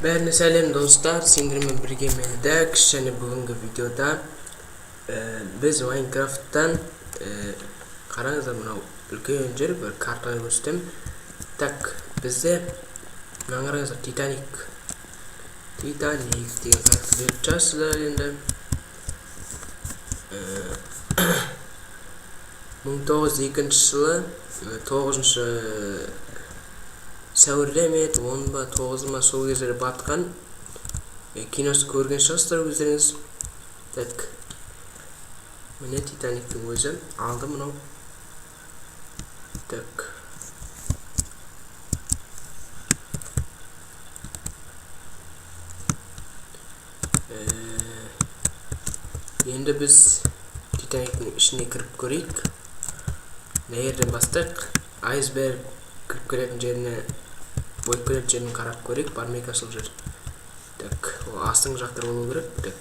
Бәріне сәлем достар, сендермен бірге мен Дәкш, және бүгінгі видеода біз Майнкрафттан қараңыздар, мынау үлкен жер, бір картаны көрсетем. Так, бізде мына қараңыздар, Титаник деген карта беріп жатсыздар. Енді 1902 жылы 9 сәуірде ме, 10 ба 9 ма сол кездері батқан киносы көрген шығарсыздар өздеріңіз. Так, міне Титаниктің өзі алды мынау. Так, енді біз Титаниктің ішіне кіріп көрейік. Мына жерден бастайық. Айсберг кіріп келетін жеріне, бойып келетін жерін қарап көрейік. Бар ма екен сол жер? Так, ол астың жақтар болу керек. Так,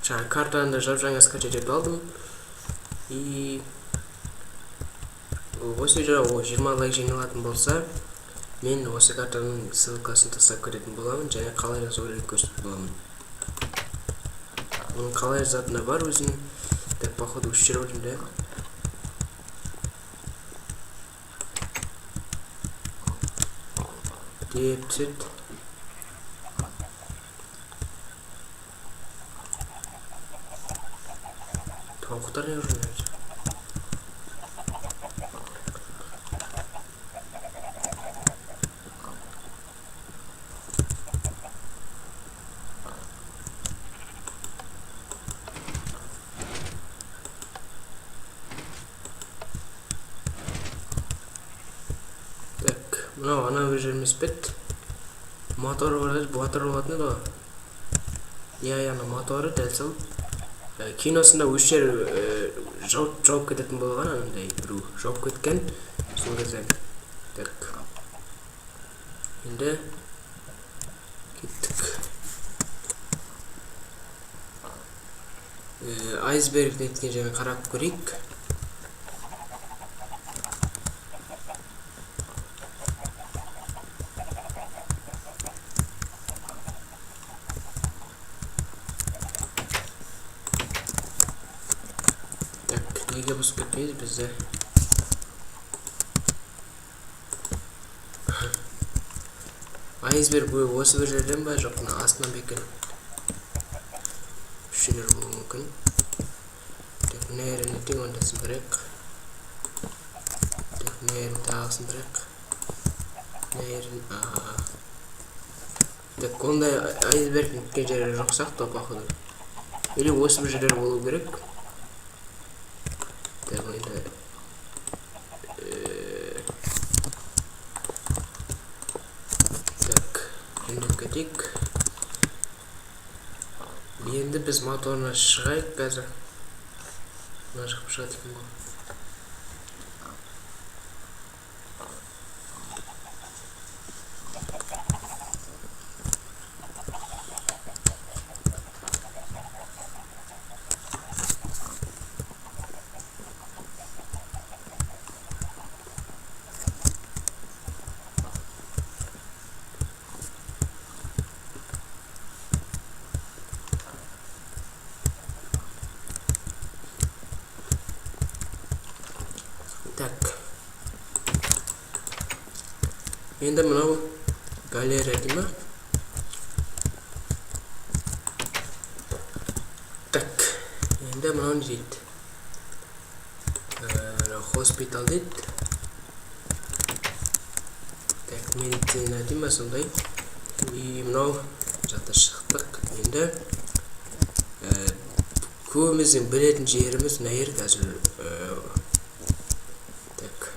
жаңа картаны да жап-жаңа скачать етіп алдым. И осы видеода 20 лайк жиналатын болса, мен осы картаның ссылкасын тастап кететін боламын, және қалай жазу керек көрсетіп боламын. Оның қалай жазатыны бар өзінің. Так, походу үш жер ойында. Деп түсет. Тауықтар не жүрген? Так, мынау ана жеріміз бет. Мотор бар еді, мотор болатын еді ғой. Ана моторы дәл сол. Киносында өз жер жауып кететін болған, анандай біреу жауып кеткен. Сол кезде. Так, енді кеттік. Айсберг деткен жерін қарап көрейік. Неге бұзып кетпейді бізде? Айсберг осы бір жерден ба, жоқ, астынан бекен үш жерлер болуы мүмкін. Так, мына жерін тең онда сындырайық. Так, мына жерін тағы сындырайық. Мына жерін... Так, ондай айсбергтің кеткен жері жоқ сияқты, походу. Или осы бір жерлер болу керек. Так, енді кетейік. Енді біз моторына шығайық қазір. Мына жаққа шығады екен ғой. Так, енді мынау галерея дей ма? Так, енді мынау не дейді? Хоспитал дейді. Так, медицина дей ма сондай? И мынау жақта шықтық. Енді көбіміздің білетін жеріміз мына жер қазір. Так,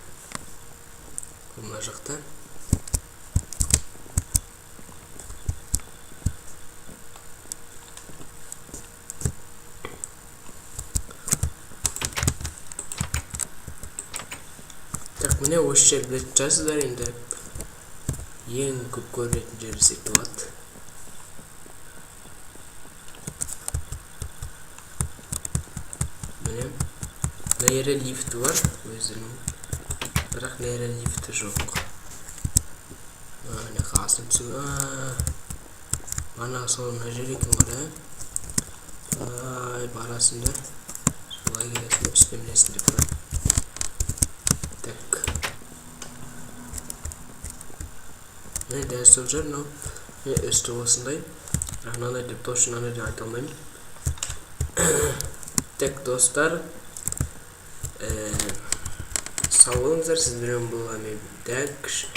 мына жақта. Так, міне осы жер білетін жазсыздар. Енді ең көп көрілетін жер десек болады. yani. Nehre lifti var özünün. Bırak nehre lifti yok. Ne kalsın şu. Bana sonra jerik var ha. Ay barasında. Solay gelsin üstüm nesli falan. Tak. Ne ders olacak no? Ne üstü olsundayım. Rahman'a dip toşunana da aytalmayım. Tek dostlar. Sağ olun, sizler bu hani dek